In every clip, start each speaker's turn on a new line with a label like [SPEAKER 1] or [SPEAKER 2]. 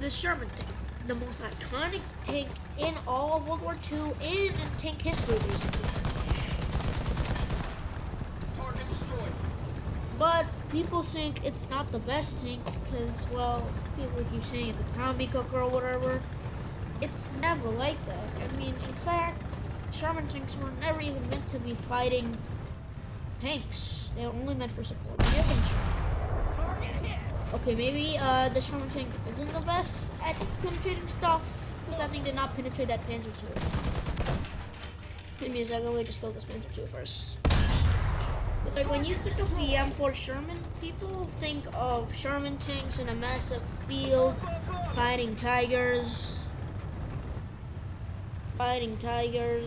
[SPEAKER 1] the Sherman tank, the most iconic tank in all of World War II and in tank history, basically.
[SPEAKER 2] Target destroyed.
[SPEAKER 1] But people think it's not the best tank because, well, people keep saying it's a Tommy cooker or whatever. It's never like that. I mean, in fact, Sherman tanks were never even meant to be fighting tanks. They were only meant for supporting infantry.
[SPEAKER 2] Target hit.
[SPEAKER 1] Okay, maybe the Sherman tank isn't the best at penetrating stuff because that thing did not penetrate that Panzer II. Give me a second, we just kill this Panzer II first. But like when you think of the M4 Sherman, people think of Sherman tanks in a massive field fighting tigers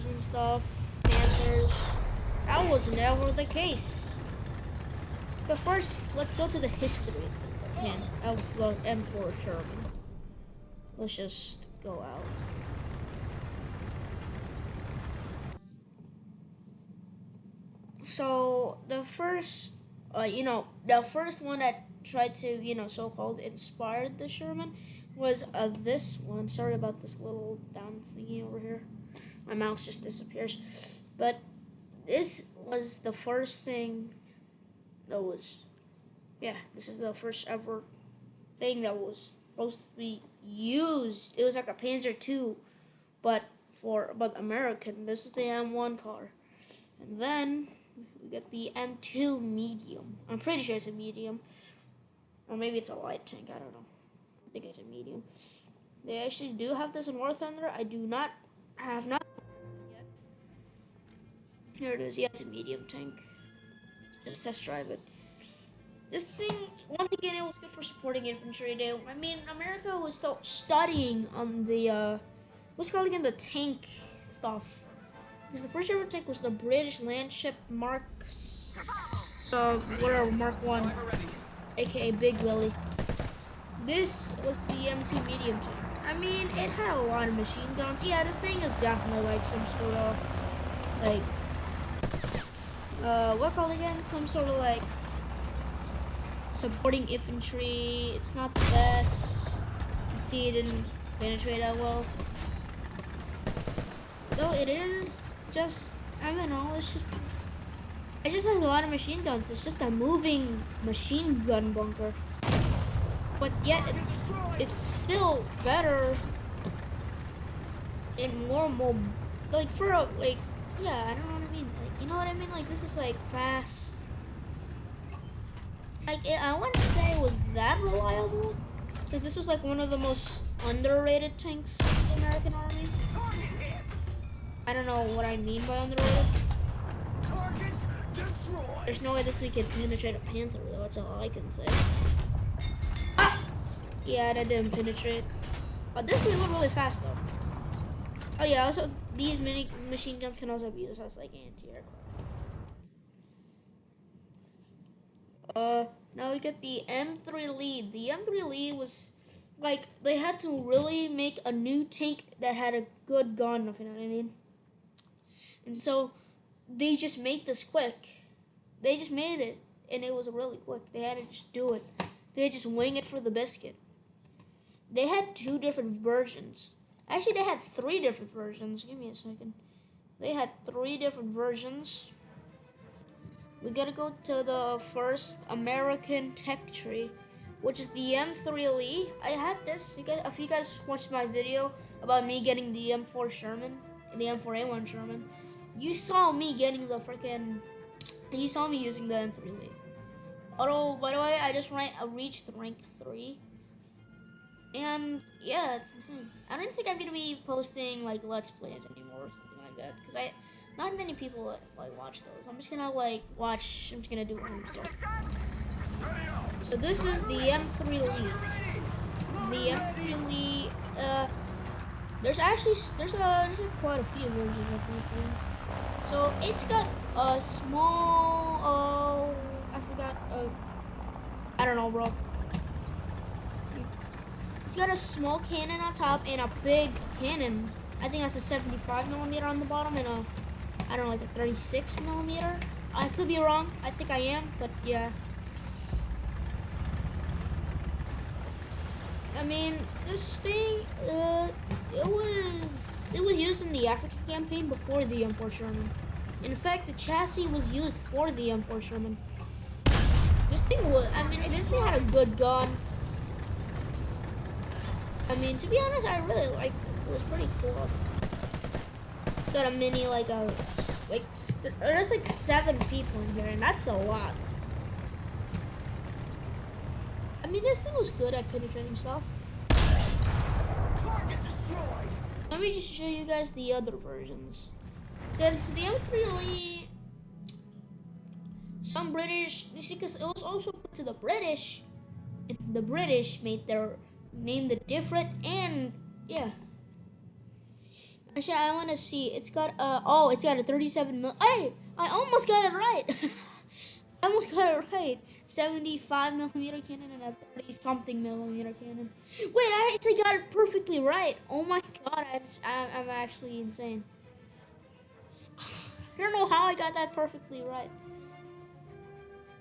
[SPEAKER 1] and stuff, panthers. That was never the case. But first, let's go to the history of the M4 Sherman. Let's just go out. So the first, the first one that tried to, so-called inspired the Sherman was this one. Sorry about this little down thingy over here. My mouse just disappears. But this was the first thing that was, this is the first ever thing that was supposed to be used. It was like a Panzer II, but American. This is the M1 car. And then we get the M2 medium. I'm pretty sure it's a medium. Or maybe it's a light tank, I don't know. I think it's a medium. They actually do have this in War Thunder. I have not yet. Here it is. Yeah, it's a medium tank. Let's just test drive it. This thing, once again, it was good for supporting infantry. I mean, America was still studying on the, what's called again, the tank stuff. Because the first ever tank was the British Landship Mark, Mark 1, aka Big Willie. This was the M2 medium tank. I mean, it had a lot of machine guns. Yeah, this thing is definitely like some sort of, like, what called again? Some sort of like supporting infantry. It's not the best. You can see it didn't penetrate that well. Though it is just, I don't know, it just has a lot of machine guns. It's just a moving machine gun bunker. But yet it's still better and more mobile. Like for a, like, yeah, I don't know what I mean. Like, you know what I mean? Like this is like fast. Like I wouldn't say it was that reliable, since this was like one of the most underrated tanks in the American Army. I don't know what I mean by underrated. There's no way this thing can penetrate a Panther, though. That's all I can say. Ah! Yeah, that didn't penetrate. But this thing went really fast, though. Oh yeah, also these mini machine guns can also be used as like anti-aircraft. Now we get the M3 Lee. The M3 Lee was like they had to really make a new tank that had a good gun, if you know what I mean. And so they just made this quick. They just made it, and it was really quick. They had to just do it. They had to just wing it for the biscuit. They had 2 different versions. Actually, they had 3 different versions. Give me a second. They had 3 different versions. We gotta go to the first American tech tree, which is the M3 Lee. I had this. If you guys watched my video about me getting the M4 Sherman and the M4A1 Sherman, you saw me getting the freaking. You saw me using the M3 Lee. Although, by the way, I just reached rank 3. And yeah, it's insane. I don't think I'm gonna be posting like Let's Plays anymore or something like that, because not many people like watch those. I'm just gonna do home stuff. So this is the M3 Lee. The M3 Lee. There's quite a few versions of these things. So it's got a small. I forgot. I don't know, bro. It's got a small cannon on top and a big cannon. I think that's a 75 millimeter on the bottom and a, I don't know, like a 36 millimeter. I could be wrong. I think I am, but yeah. I mean, this thing, it was used in the African campaign before the M4 Sherman. In fact, the chassis was used for the M4 Sherman. This thing had a good gun. I mean, to be honest, I really liked it. It was pretty cool. Got a mini, there's like 7 people in here, and that's a lot. I mean, this thing was good at penetrating stuff.
[SPEAKER 2] Target destroyed.
[SPEAKER 1] Let me just show you guys the other versions. Since the M3 Lee, some British, you see, because it was also put to the British, and the British named it different, and yeah. Actually, I want to see. It's got it's got a 37 mil. Hey, I almost got it right. I almost got it right. 75 millimeter cannon and a 30 something millimeter cannon. Wait, I actually got it perfectly right. Oh my god, I'm actually insane. I don't know how I got that perfectly right.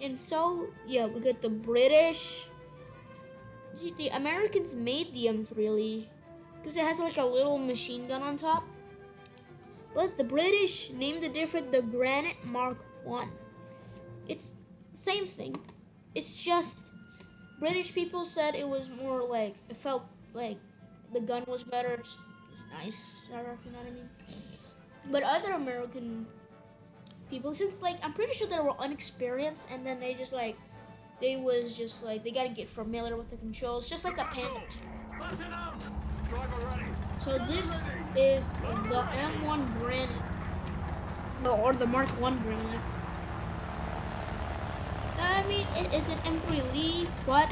[SPEAKER 1] And so, yeah, we got the British. See, the Americans made the M3 Lee because it has like a little machine gun on top. But the British named it different, the Granite Mark 1. It's the same thing. It's just British people said it was more like, it felt like the gun was better. It's nice, you know what I mean? But other American people, since like I'm pretty sure they were unexperienced, and then they gotta get familiar with the controls, just like the Panther tank. So this is the M1 Granite, or the Mark 1 Granite. I mean, it's an M3 Lee, but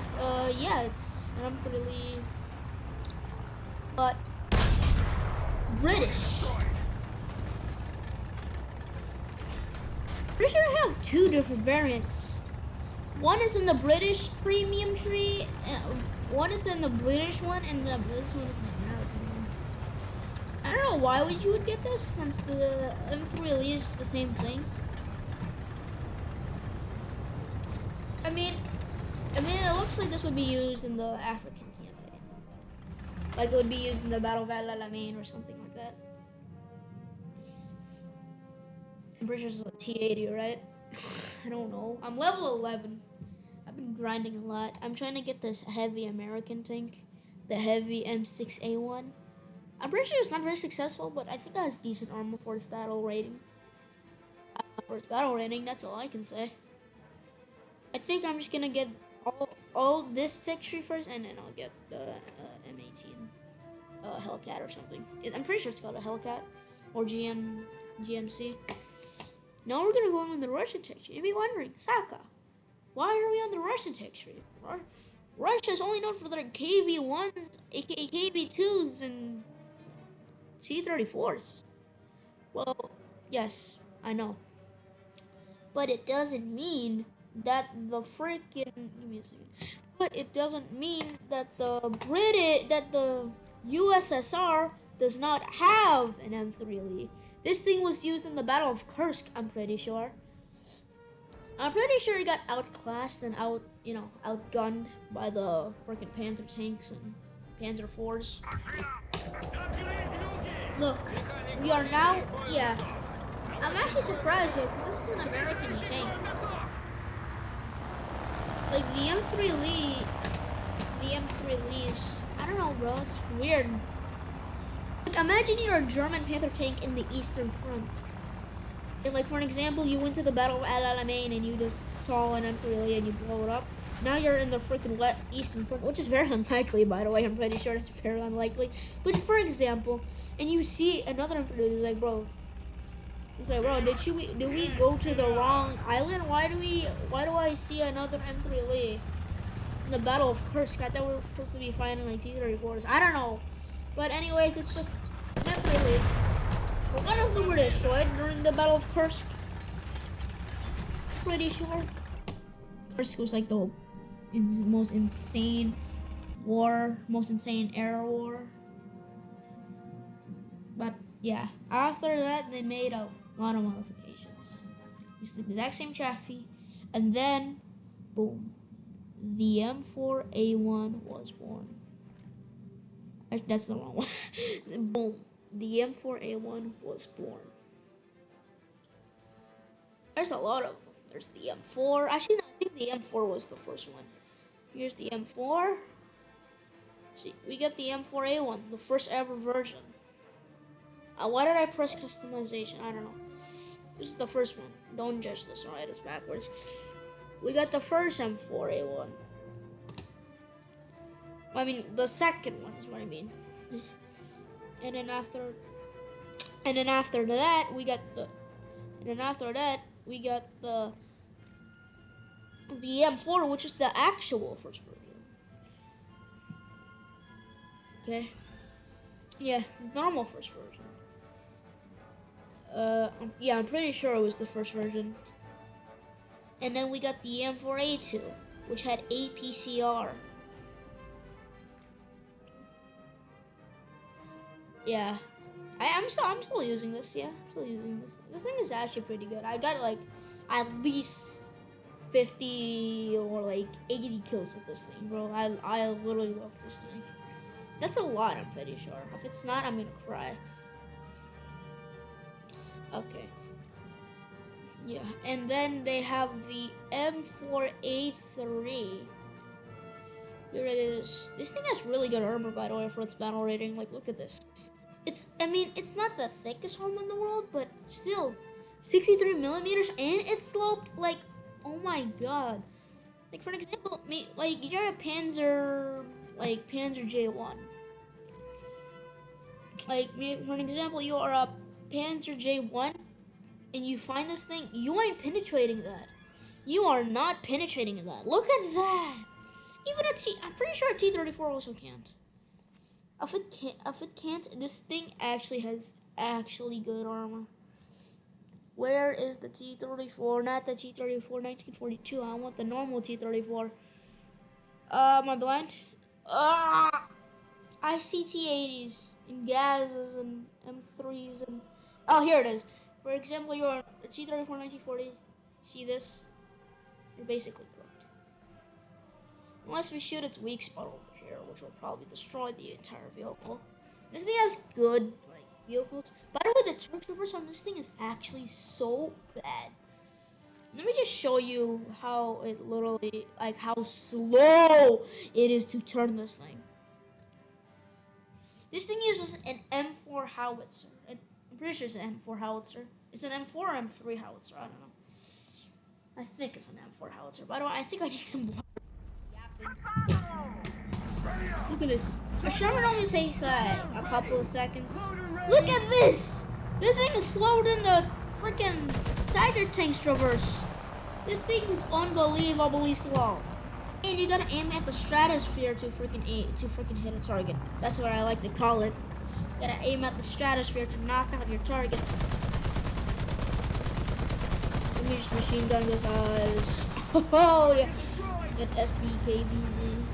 [SPEAKER 1] yeah, it's an M3 Lee, but British. Pretty sure I have 2 different variants. One is in the British premium tree, one is in the British one, and this one is in the American one. I don't know why you would get this, since the M3 Lee is the same thing. I mean, it looks like this would be used in the African campaign. Like it would be used in the Battle of El Alamein or something like that. I'm pretty sure it's a T80, right? I don't know. I'm level 11. I've been grinding a lot. I'm trying to get this heavy American tank, the heavy M6A1. I'm pretty sure it's not very successful, but I think it has decent armor for its battle rating. That's all I can say. I think I'm just gonna get all this tech tree first, and then I'll get the M18 Hellcat or something. I'm pretty sure it's called a Hellcat or GMC. Now we're gonna go on the Russian tech tree. You'll be wondering, Saka, why are we on the Russian tech tree? Russia is only known for their KV-1s, aka KV-2s, and C-34s. Well, yes, I know. But it doesn't mean that the But it doesn't mean that the USSR does not have an M3 Lee. This thing was used in the Battle of Kursk, I'm pretty sure. I'm pretty sure it got outclassed and outgunned by the freaking Panther tanks and Panzer IVs. Look, we are now, yeah. I'm actually surprised though, because this is an American tank. Like the M3 Lee is, I don't know, bro, it's weird. Like imagine you're a German Panther tank in the Eastern Front. And like for an example, you went to the Battle of El Alamein and you just saw an M3 Lee and you blow it up. Now you're in the freaking Eastern Front, which is very unlikely, by the way. I'm pretty sure it's very unlikely. But for example, and you see another M3 Lee, it's like, bro, did we go to the wrong island? Why do I see another M3 Lee in the Battle of Kursk? I thought we were supposed to be fighting like C-34s. I don't know. But anyways, it's just an M3 Lee. One of them were destroyed during the Battle of Kursk. Pretty sure. Kursk was like the most insane war, most insane air war. But yeah, after that they made a lot of modifications. It's the exact same chassis, and then boom, the M4A1 was born. Actually, that's the wrong one. Boom. The M4A1 was born. There's a lot of them. There's the M4. Actually, no, I think the M4 was the first one. Here's the M4. See, we got the M4A1, the first ever version. Why did I press customization? I don't know. This is the first one. Don't judge this, alright? It's backwards. We got the first M4A1. I mean, the second one is what I mean. And then after that, we got the. And then after that, we got the M4, which is the actual first version. Okay. Yeah, normal first version. Yeah, I'm pretty sure it was the first version. And then we got the M4A2, which had APCR. Yeah, I'm still using this. Yeah, I'm still using this. This thing is actually pretty good. I got like at least 50 or like 80 kills with this thing, bro. I literally love this thing. That's a lot, I'm pretty sure. If it's not, I'm gonna cry. Okay. Yeah, and then they have the M4A3. Here it is. This thing has really good armor, by the way, for its battle rating. Like, look at this. I mean, it's not the thickest armor in the world, but still, 63 millimeters, and it's sloped. Like, oh my god. Like, for an example, like you're a Panzer J1. Like, for an example, you are a Panzer J1, and you find this thing, you ain't penetrating that. You are not penetrating that. Look at that. Even I'm pretty sure a T-34 also can't. If it can't, this thing actually has good armor. Where is the T-34? Not the T-34 1942. I want the normal T-34. Am I blind? I see T-80s and gases and M3s and... Oh, here it is. For example, you're a T-34 1940. See this? You're basically cooked. Unless we shoot its weak spot over here, which will probably destroy the entire vehicle. This thing has good vehicles. By the way, the turret traverse on this thing is actually so bad. Let me just show you how it literally, how slow it is to turn this thing. This thing uses an M4 howitzer. I'm pretty sure it's an M4 howitzer. It's an M4 or M3 howitzer. I don't know. I think it's an M4 howitzer. By the way, I think I need some water. Look at this. A Sherman only takes a couple of seconds. Look at this! This thing is slower than the freaking Tiger Tank's traverse. This thing is unbelievably slow. And you gotta aim at the stratosphere to freaking hit a target. That's what I like to call it. You gotta aim at the stratosphere to knock out your target. Let me just machine gun this eyes. Oh yeah. Get SDKBZ.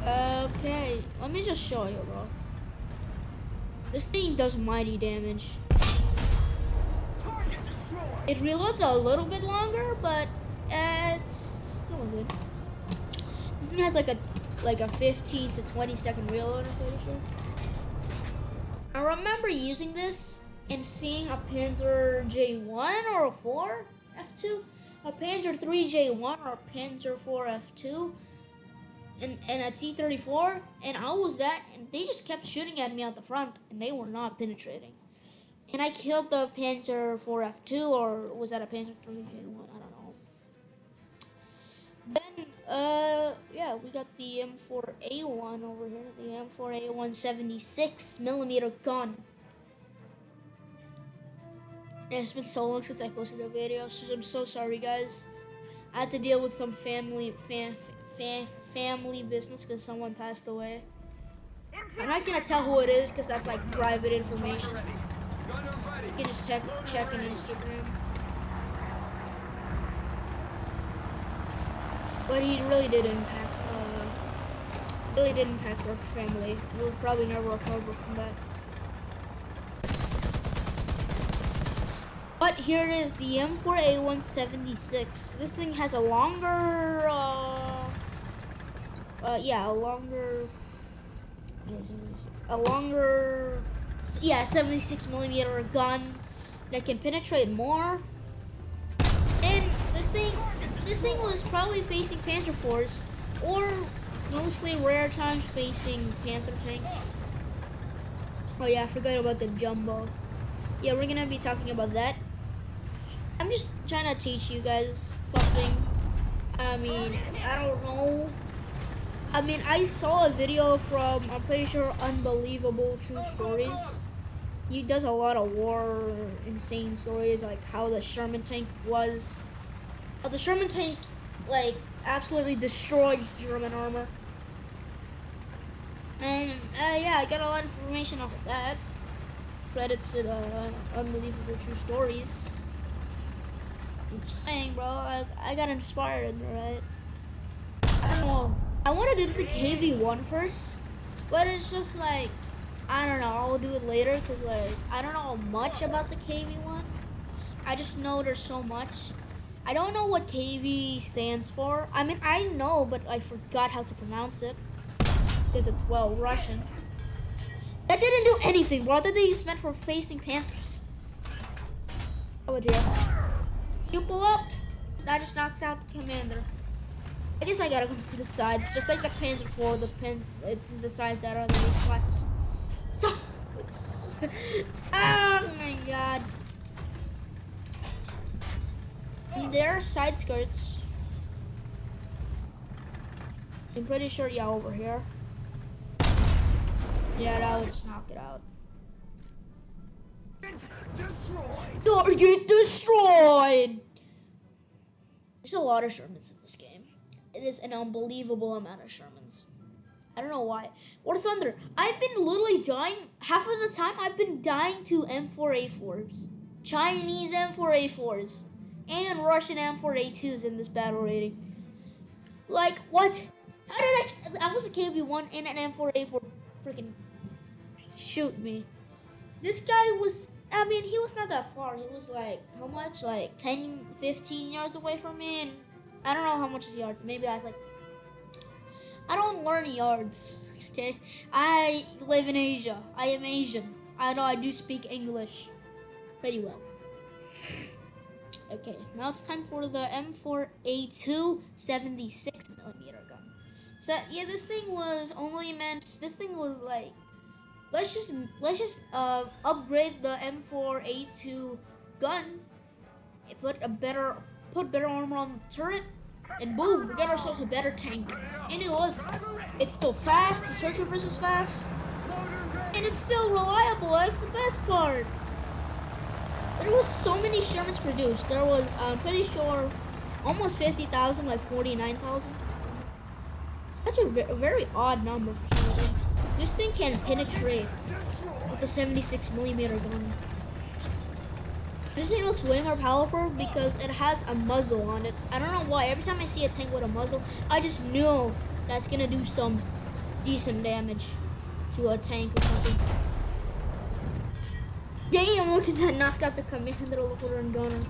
[SPEAKER 1] Okay, let me just show you, bro. This thing does mighty damage. It reloads a little bit longer, but it's still good. This thing has like a 15 to 20 second reload, I'm pretty sure. I remember using this and seeing a Panzer J1 or a 4 F2, a Panzer 3 J1 or a Panzer 4 F2. And a T-34, and I was that, and they just kept shooting at me out the front, and they were not penetrating. And I killed the Panzer 4 F2, or was that a Panzer 3 J1? I don't know. Then, yeah, we got the M4A1 over here, the M4A1 76 millimeter gun. And it's been so long since I posted a video, so I'm so sorry, guys. I had to deal with some family business because someone passed away. I'm not gonna tell who it is because that's like private information. You can just check on Instagram. But he really did impact our family. We'll probably never recover from that. But here it is, the M4A176. This thing has a longer yeah, a longer, yeah, 76 millimeter gun that can penetrate more. And this thing was probably facing Panzer IVs, or mostly rare times facing Panther tanks. Oh yeah, I forgot about the jumbo. Yeah, we're gonna be talking about that. I'm just trying to teach you guys something. I mean, I don't know. I mean, I saw a video from, I'm pretty sure, Unbelievable True Stories. He does a lot of war, insane stories, like how the Sherman tank was. How the Sherman tank, like, absolutely destroyed German armor. And, yeah, I got a lot of information off of that. Credits to the Unbelievable True Stories. I'm just saying, bro, I got inspired, right? I don't know. I wanted to do the KV1 first, but it's just like, I don't know, I'll do it later because, like, I don't know much about the KV1. I just know there's so much. I don't know what KV stands for. I mean, I know, but I forgot how to pronounce it because it's, well, Russian. That didn't do anything, bro. That they just meant for facing Panthers. Over here. You pull up, that just knocks out the commander. I guess I gotta go to the sides, just like the Panzer IV, the sides that are the weak spots. Stop! Oh my god. And there are side skirts. I'm pretty sure, yeah, over here. Yeah, that would just knock it out.
[SPEAKER 2] Destroyed.
[SPEAKER 1] Target destroyed! There's a lot of Shermens in this game. It is an unbelievable amount of Shermens. I don't know why. War Thunder. I've been literally dying. Half of the time, I've been dying to M4A4s. Chinese M4A4s. And Russian M4A2s in this battle rating. Like, what? How did I was a KV1 and an M4A4 freaking shoot me. This guy was, I mean, he was not that far. He was like, how much? Like 10, 15 yards away from me. And I don't know how much is yards. Maybe that's like, I don't learn yards, okay? I live in Asia. I am Asian. I know I do speak English pretty well. Okay, now it's time for the M4A2 76 millimeter gun. So yeah, this thing was only meant. This thing was like, let's just upgrade the M4A2 gun. Put better armor on the turret, and boom, we got ourselves a better tank. And it's still fast. The turret traverse is fast, and it's still reliable. That's the best part. There was so many Shermans produced. There was, I'm pretty sure, almost 50,000, like 49,000. Such a very odd number for Shermans. This thing can penetrate with the 76 millimeter gun. This thing looks way more powerful because it has a muzzle on it. I don't know why. Every time I see a tank with a muzzle, I just know that's gonna do some decent damage to a tank or something. Damn, look at that. Knocked out the commander, loader, and gunner.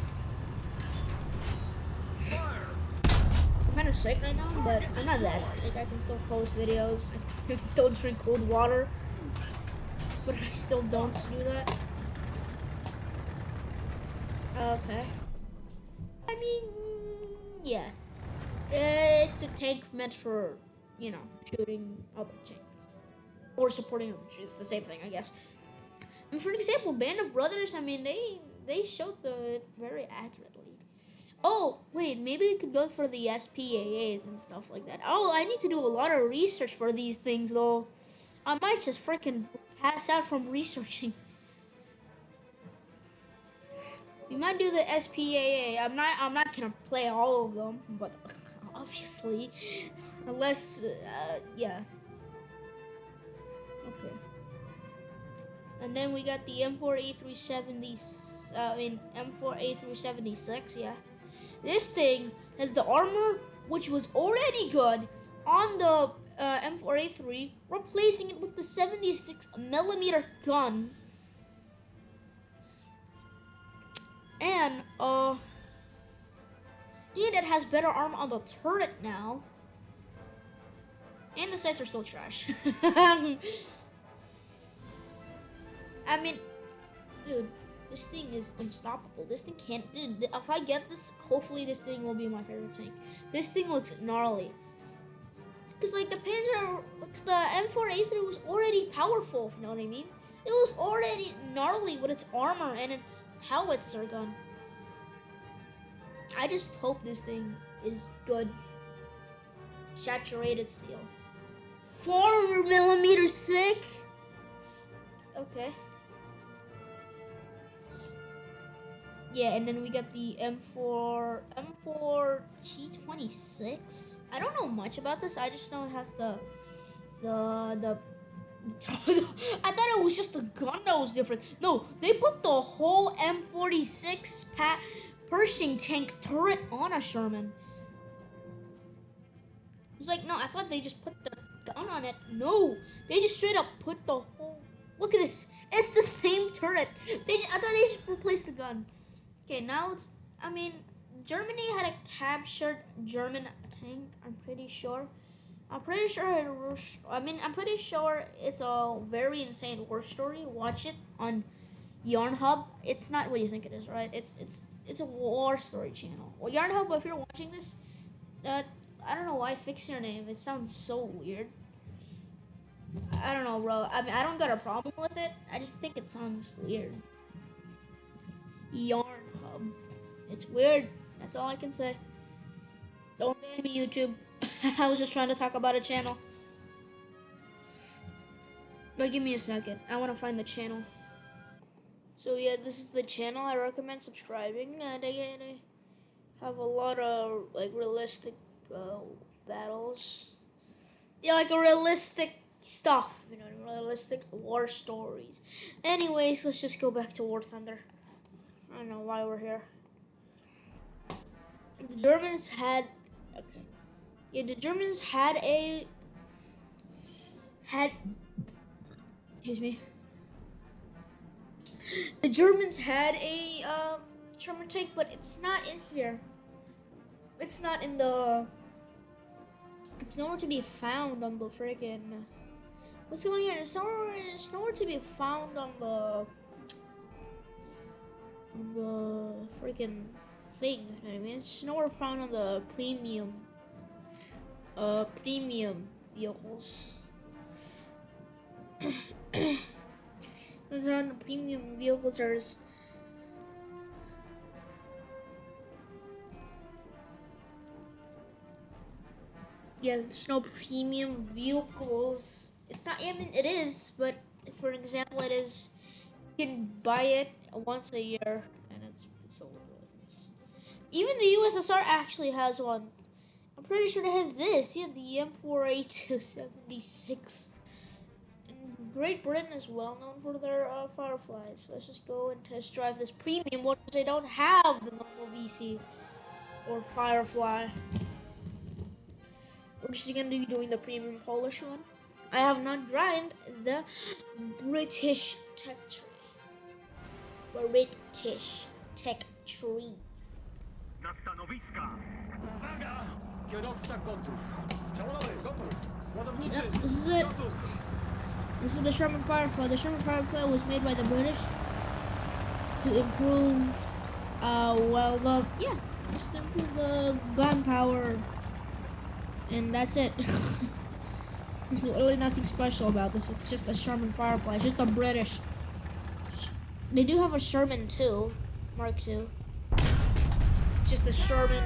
[SPEAKER 1] I'm kind of sick right now, but I'm not that sick. I can still post videos. I can still drink cold water. But I still don't do that. Okay. I mean, yeah. It's a tank meant for, you know, shooting other tanks. Or supporting infantry. It's the same thing, I guess. And for example, Band of Brothers, I mean, they showed it very accurately. Oh, wait, maybe we could go for the SPAAs and stuff like that. Oh, I need to do a lot of research for these things, though. I might just freaking pass out from researching. We might do the SPAA. I'm not gonna play all of them, but obviously, unless, yeah. Okay. And then we got the M4A370, M4A376, yeah. This thing has the armor, which was already good on the M4A3, replacing it with the 76 millimeter gun. And it has better armor on the turret now. And the sights are still trash. I mean, dude, this thing is unstoppable. This thing can't, dude, if I get this, hopefully this thing will be my favorite tank. This thing looks gnarly. Because, like, the Panzer, like, the M4A3 was already powerful, if you know what I mean? It was already gnarly with its armor and its howitzer gun. I just hope this thing is good. Saturated steel. 4 millimeters thick? Okay. Yeah, and then we got the M4 T26. I don't know much about this. I just know it has the I thought it was just the gun that was different. No, they put the whole M46 Pershing tank turret on a Sherman. It was like, no, I thought they just put the gun on it. No, they just straight up put the whole. Look at this. It's the same turret. I thought they just replaced the gun. Okay, now it's. I mean, Germany had a captured German tank. I'm pretty sure. I'm pretty sure I'm pretty sure it's a very insane war story. Watch it on Yarn Hub. It's not what you think it is, right? It's a war story channel. Well, Yarn Hub, if you're watching this, I don't know why I fixed your name. It sounds so weird. I don't know, bro. I mean, I don't got a problem with it. I just think it sounds weird. Yarn Hub. It's weird. That's all I can say. Don't ban me, YouTube. I was just trying to talk about a channel. But give me a second. I want to find the channel. So yeah, this is the channel. I recommend subscribing. They have a lot of like realistic battles. Yeah, like a realistic stuff. You know, realistic war stories. Anyways, let's just go back to War Thunder. I don't know why we're here. The Germans had. Okay. Yeah, the Germans had. Excuse me. The Germans had a Sherman tank, but it's not in here. It's not in the. It's nowhere to be found on the friggin'. What's going on? It's nowhere to be found on the friggin' thing. You know what I mean? It's nowhere found on the premium vehicles. Those are on the premium vehicles. There's no premium vehicles. It's not. I mean, it is, but for example, it is. You can buy it once a year, and it's so ridiculous. Even the USSR actually has one. I'm pretty sure they have this. Yeah, the M4A276. Great Britain is well known for their Fireflies. Let's just go and test drive this premium one because they don't have the normal VC or Firefly. We're just going to be doing the premium Polish one. I have not grind the British tech tree. British tech tree.
[SPEAKER 2] Na stanowiska! Uwaga! Kierowca gotów. Działanowy, gotów. Ładowniczy.
[SPEAKER 1] This is it. This is the Sherman Firefly. The Sherman Firefly was made by the British to improve, just improve the gun power. And that's it. There's literally nothing special about this. It's just a Sherman Firefly. It's just a British. They do have a Sherman too, Mark II. It's just a Sherman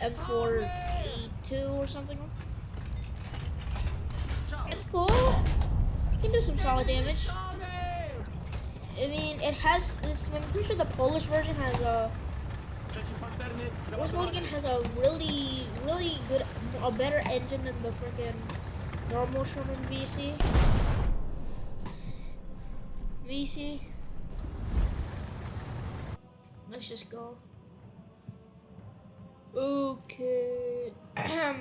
[SPEAKER 1] M4A2 or something. It's cool. You can do some solid damage. I mean, it has this. I'm pretty sure the Polish version has a. West Mulligan has a really good, a better engine than the freaking normal Sherman VC. Let's just go. Okay. I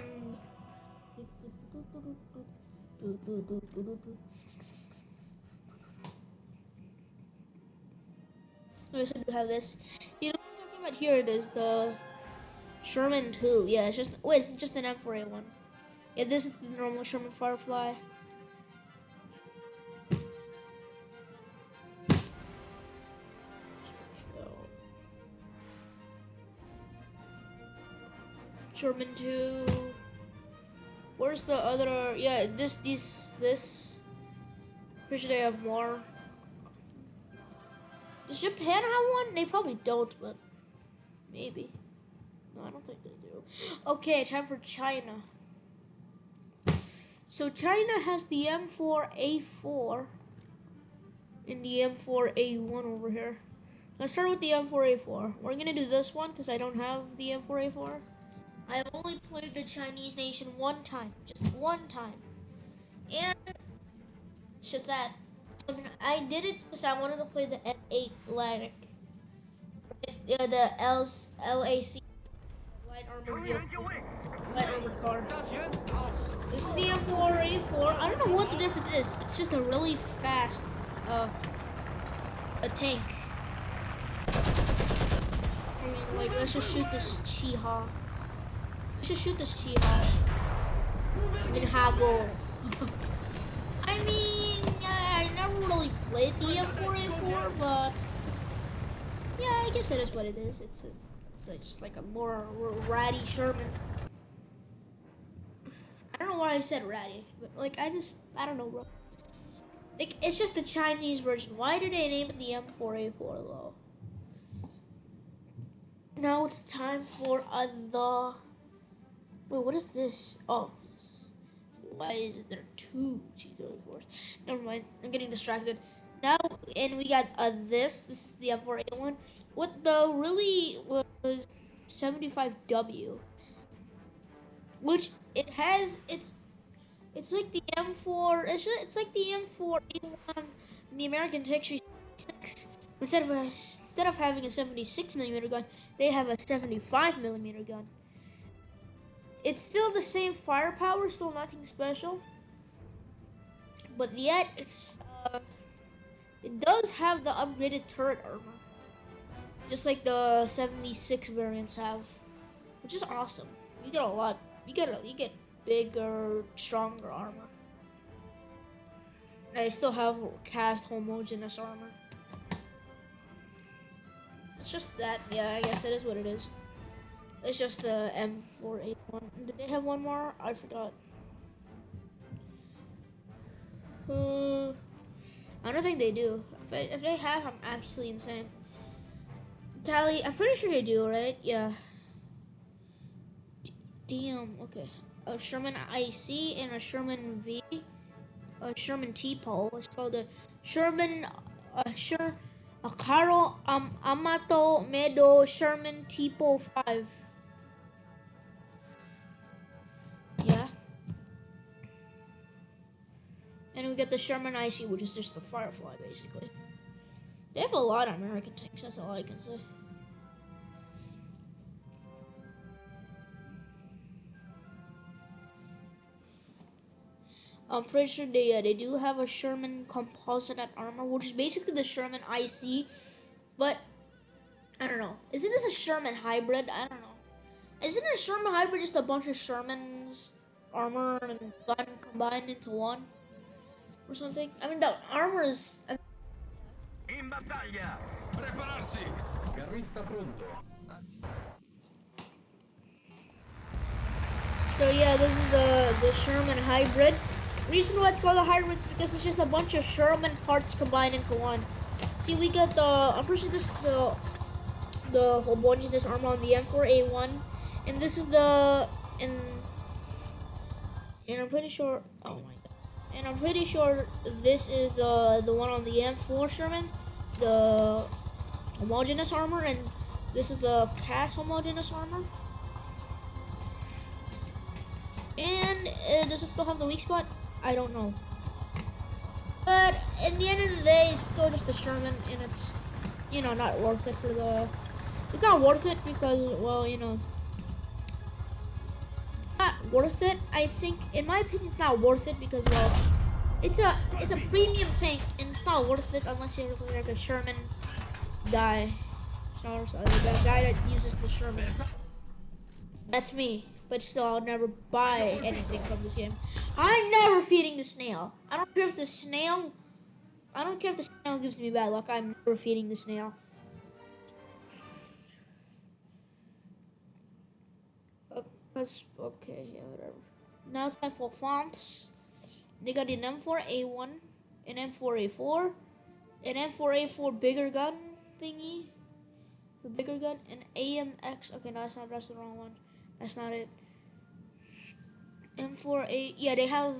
[SPEAKER 1] also do have this. You know what I'm talking about? Here it is, the Sherman 2. Yeah, it's just an M4A1. Yeah, this is the normal Sherman Firefly. Sherman 2. Where's the other? Yeah, this. Pretty sure they have more. Does Japan have one? They probably don't, but maybe. No, I don't think they do. Okay, time for China. So China has the M4A4 and the M4A1 over here. Let's start with the M4A4. We're gonna do this one because I don't have the M4A4. I have only played the Chinese nation one time, just one time, and it's just that. I did it because I wanted to play the M8 Atlantic, the LAC light armored vehicle, light armored car. This is the M4A4. I don't know what the difference is. It's just a really fast a tank. I mean, like, let's just shoot this Chiha. Let's just shoot this Chiha. I mean, Hago. I mean, I never really played the M4A4, but yeah, I guess it is what it is. It's just like a more ratty Sherman. I don't know why I said ratty, but like I don't know, bro. Like it's just the Chinese version. Why did they name it the M4A4 though? Now it's time for the. Wait, what is this? Oh, why is it there two G34s? Never mind, I'm getting distracted. Now, and we got this is the M4A1. What the really was 75W, which it has, it's like the M4, it's like the M4A1 in the American Texture 6. Instead of having a 76mm gun, they have a 75mm gun. It's still the same firepower, still nothing special, but yet it does have the upgraded turret armor, just like the 76 variants have, which is awesome. You get a lot. You get bigger, stronger armor. I still have cast homogeneous armor. It's just that, yeah, I guess it is what it is. It's just the M4A1. Did they have one more? I forgot. I don't think they do. If they have, I'm actually insane. Tally, I'm pretty sure they do, right? Yeah. Damn, okay. A Sherman IC and a Sherman V. A Sherman T-pole. It's called a Sherman, a Caro Amato Medo Sherman T-pole 5. Yeah. And we got the Sherman IC, which is just the Firefly, basically. They have a lot of American tanks, that's all I can say. I'm pretty sure they do have a Sherman composite armor, which is basically the Sherman IC, but I don't know. Isn't this a Sherman hybrid? I don't know. Isn't a Sherman hybrid just a bunch of Sherman's armor and gun combined into one? Or something? I mean, the armor is...
[SPEAKER 2] In battaglia! Prepararsi! Carrista pronto.
[SPEAKER 1] So yeah, this is the Sherman hybrid. The reason why it's called a hybrid is because it's just a bunch of Sherman parts combined into one. See, we got the... I'm pretty sure this is the homogeneous armor on the M4A1. And this is the... And I'm pretty sure... Oh my god. And I'm pretty sure this is the one on the M4 Sherman, the homogeneous armor, and this is the cast homogeneous armor. And does it still have the weak spot? I don't know. But at the end of the day, it's still just a Sherman, and it's, you know, not worth it for the... It's not worth it because, well, you know... Not worth it. I think, in my opinion, it's not worth it because, well, it's a premium tank and it's not worth it unless you're like a Sherman guy. So the guy that uses the Sherman. That's me. but still, I'll never buy anything from this game. I'm never feeding the snail. I don't care if the snail. I don't care if the snail gives me bad luck. I'm never feeding the snail. Okay, yeah, whatever. Now it's time for fonts. They got an M4A1, an M4A4, an M4A4 bigger gun thingy, the bigger gun, an AMX. Okay, no, that's the wrong one. That's not it. M4A. Yeah, they have.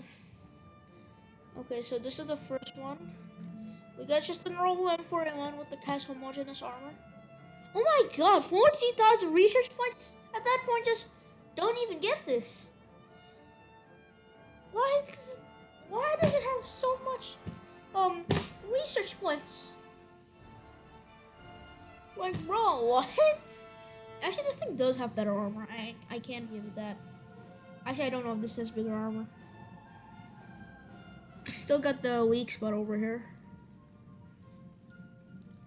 [SPEAKER 1] Okay, so this is the first one. We got just a normal M4A1 with the cast homogeneous armor. Oh my god, 14,000 research points? At that point, just don't even get this. Why does it have so much research points? Like, bro, what? Actually, this thing does have better armor. I can't give it that. Actually, I don't know if this has bigger armor. Still got the weak spot over here.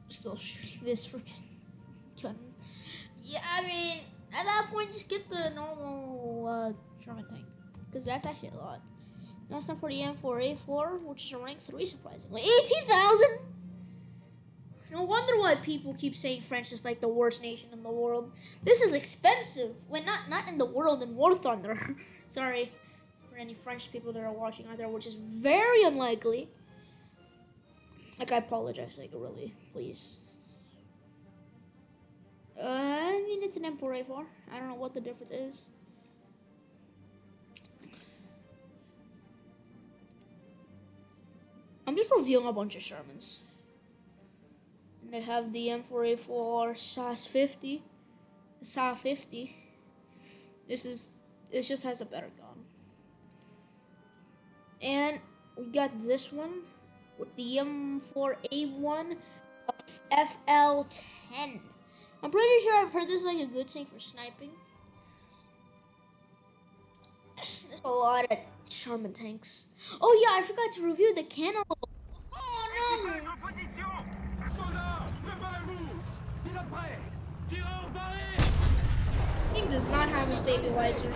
[SPEAKER 1] Still shooting this freaking gun. Yeah, I mean, at that point, just get the normal Sherman tank, because that's actually a lot. That's not for the M4A4, which is a rank 3, surprisingly. 18,000? No wonder why people keep saying French is like the worst nation in the world. This is expensive. Well, not in the world, in War Thunder. Sorry for any French people that are watching out there, which is very unlikely. Like, I apologize, like, really, please. I mean, it's an M4A4. I don't know what the difference is. I'm just reviewing a bunch of Shermens. And they have the M4A4 SAS 50. The SAS 50. It just has a better gun. And we got this one with the M4A1 FL10. I'm pretty sure I've heard this is like a good tank for sniping. There's a lot of Sherman tanks. Oh yeah, I forgot to review the cantaloupe. Oh no! This thing does not have a stabilizer.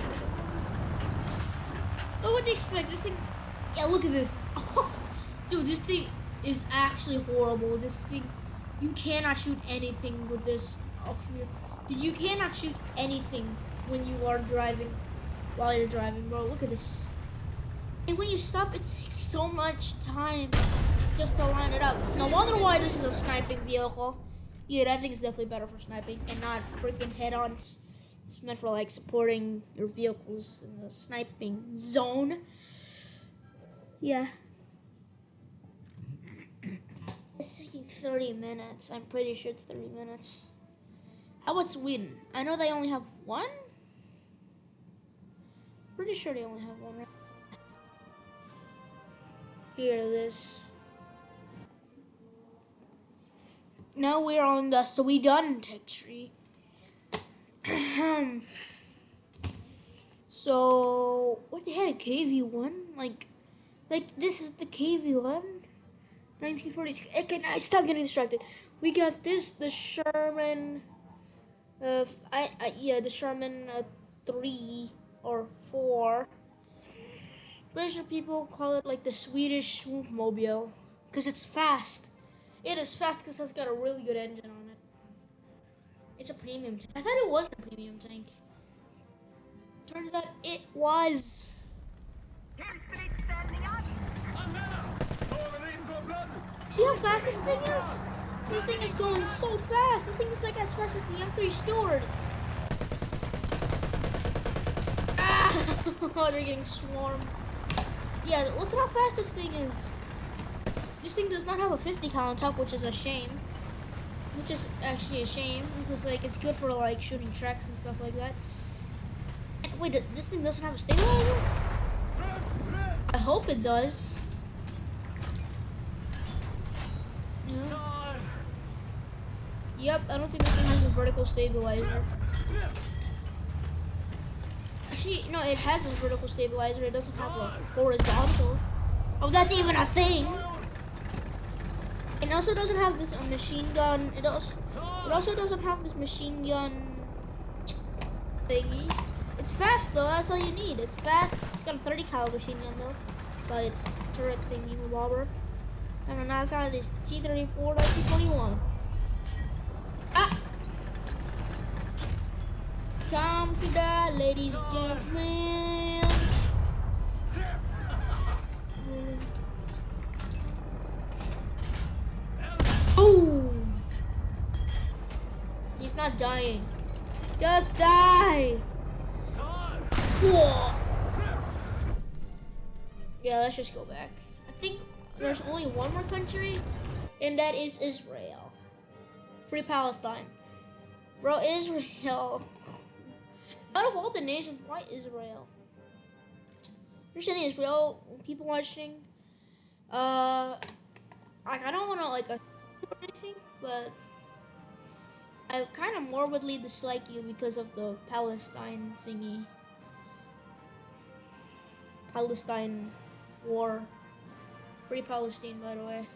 [SPEAKER 1] Oh, what do you expect? This thing... Yeah, look at this. Dude, this thing is actually horrible. This thing... You cannot shoot anything with this. Dude, you cannot shoot anything when you are driving. While you're driving, bro. Look at this. And when you stop, it takes so much time just to line it up. No wonder why this is a sniping vehicle. Yeah, that thing is definitely better for sniping and not freaking head-ons. It's meant for like supporting your vehicles in the sniping zone. Yeah. It's taking 30 minutes. I'm pretty sure it's 30 minutes. How about Sweden? I know they only have one. Pretty sure they only have one, right? Here it is. Now we're on the Sweden tech tree. So, what they had a KV1? Like this is the KV1? 1942. Okay, now stop getting distracted. We got this, the Sherman, the Sherman 3 or 4. British people call it like the Swedish swoopmobile because it's fast. It is fast because it's got a really good engine on it. It's a premium tank. I thought it was a premium tank. Turns out it was. See how fast this thing is? This thing is going so fast. This thing is like as fast as the M3 Steward. Ah! They're getting swarmed. Yeah, look at how fast this thing is. This thing does not have a 50 cal on top, which is a shame. Which is actually a shame because like it's good for like shooting tracks and stuff like that. And wait, this thing doesn't have a stabilizer? I hope it does. Yeah. Yep, I don't think this thing has a vertical stabilizer. Actually, no, it has a vertical stabilizer. It doesn't have a horizontal. Oh, that's even a thing. It also doesn't have this machine gun. It also doesn't have this machine gun thingy. It's fast though, that's all you need. It's fast. It's got a 30 caliber machine gun though. But it's turret thingy revolver. I'm gonna knock out this T-34 1941. Ah! Time to die, ladies and gentlemen. Boom! He's not dying. Just die! Whoa. Yeah, let's just go back. I think there's only one more country, and that is Israel. Free Palestine. Bro, Israel. Out of all the nations, why Israel? Understanding Israel, people watching, I don't want to like or anything, but I kind of morbidly dislike you because of the Palestine thingy. Palestine war. Free Palestine, by the way.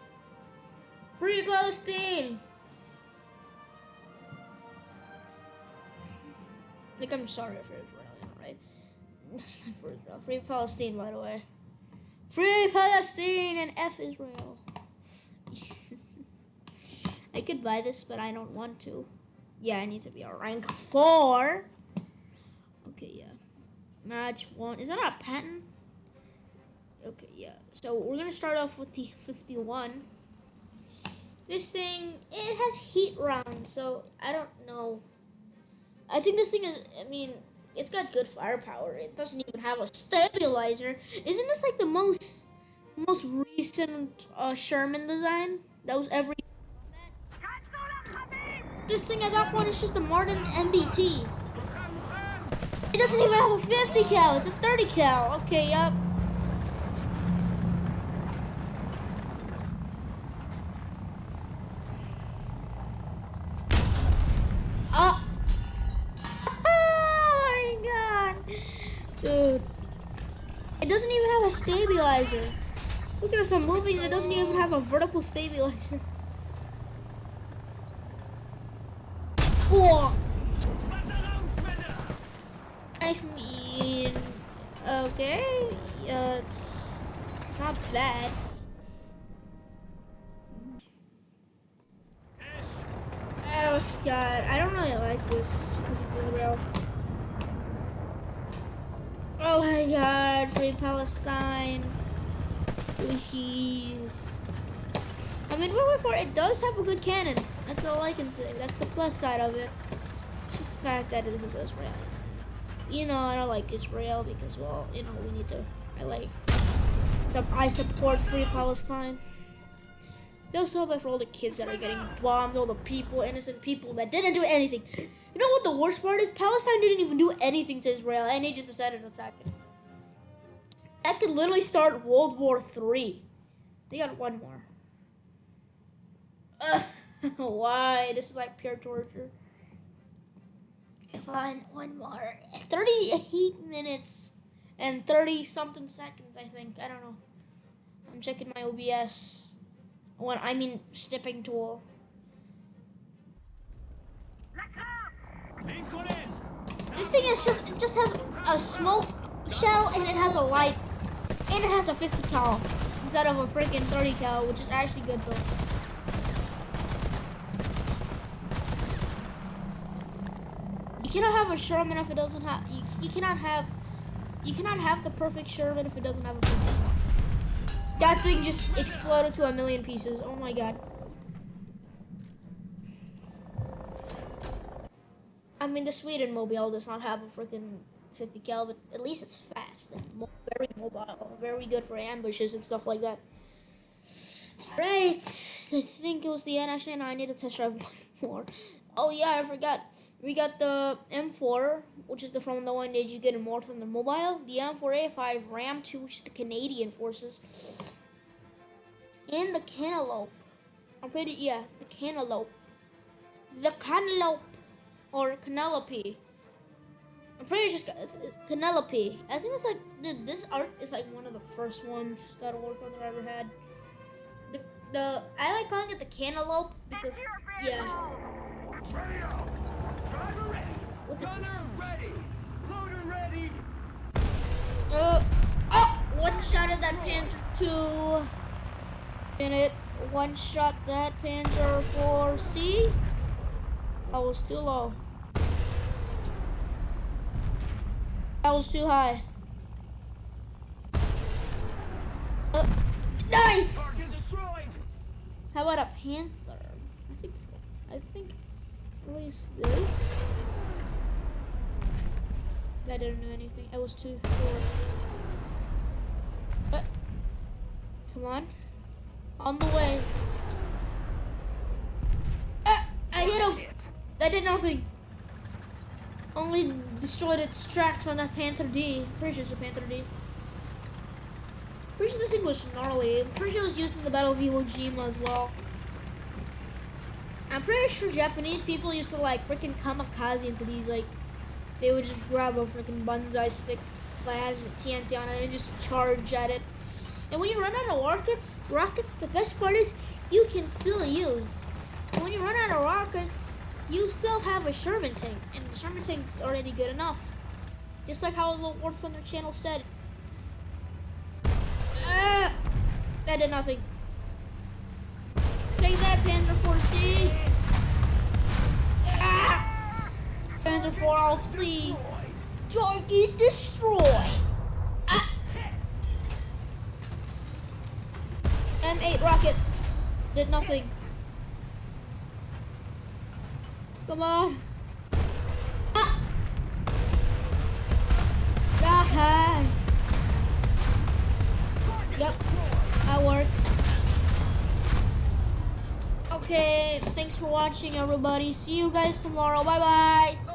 [SPEAKER 1] Free Palestine! Like, I'm sorry for Israel, right? That's not for Israel. Free Palestine, by the way. Free Palestine and F Israel. I could buy this, but I don't want to. Yeah, I need to be a rank 4. Okay, yeah. Match 1. Is that a patent? Okay, yeah. So we're gonna start off with the 51. This thing, it has heat rounds, so I don't know. I think this thing is, I mean, it's got good firepower. It doesn't even have a stabilizer. Isn't this like the most recent Sherman design that was ever? This thing at that point is just a modern MBT. It doesn't even have a 50 cal. It's a 30 cal. Okay, yep. Oh. Oh my god. Dude. It doesn't even have a stabilizer. Look at us, I'm moving and it doesn't even have a vertical stabilizer. Oh. I mean, okay, it's not bad. Oh god, I don't really like this because it's Israel. Oh my god, free Palestine. Please. I mean, World War 4, it does have a good cannon. That's all I can say. That's the plus side of it. It's just the fact that it is Israel. You know, I don't like Israel because, well, you know, we need to. I support free Palestine. I also hope for all the kids that are getting bombed, all the people, innocent people that didn't do anything. You know what the worst part is? Palestine didn't even do anything to Israel, and they just decided to attack it. That could literally start World War III. They got one more. Why? This is like pure torture. Fine, one more. 38 minutes and 30 something seconds, I think. I don't know. I'm checking my OBS. Snipping tool. This thing is it just has a smoke shell and it has a light and it has a 50 cal instead of a freaking 30 cal, which is actually good though. You cannot have a Sherman if it doesn't have. You cannot have the perfect Sherman if it doesn't have a 50. That thing just exploded to a million pieces. Oh my god. I mean, the Sweden mobile does not have a freaking 50 cal, but at least it's fast and very mobile, very good for ambushes and stuff like that. Right, I think it was the end. Actually, no, I need to test drive one more. Oh yeah, I forgot. We got the M4, which is from the one that you get in more than the mobile. The M4A5 Ram 2, which is the Canadian forces. And the Cantaloupe. The Cantaloupe. The Cantaloupe. Or Canelope. I'm pretty sure it's Canelope. I think it's like, this art is like one of the first ones Star Wars I've ever had. I like calling it the Cantaloupe because, yeah.
[SPEAKER 2] Radio! Driver ready!
[SPEAKER 1] Look at this.
[SPEAKER 2] Gunner ready! Loader ready!
[SPEAKER 1] one-shotted that Panther 2. In it, one-shot that Panther 4C. That was too low. That was too high. Nice! How about a Panther? I think at least this. That didn't do anything. It was 2-4. Come on. On the way. I hit him. That did nothing. Only destroyed its tracks on that Panther D. Pretty sure it's a Panther D. Pretty sure this thing was gnarly. I'm pretty sure it was used in the Battle of Iwo Jima as well. I'm pretty sure Japanese people used to like freaking kamikaze into these. Like, they would just grab a freaking bonsai stick that has TNT on it and just charge at it. And when you run out of rockets, the best part is you can still use. And when you run out of rockets, you still have a Sherman tank, and the Sherman tank is already good enough. Just like how the War Thunder channel said. That did nothing. Take that, Panzer 4C. Panzer 4C. Target destroyed. M8 rockets did nothing. Come on. Yep, that works. Okay, thanks for watching, everybody. See you guys tomorrow. Bye bye.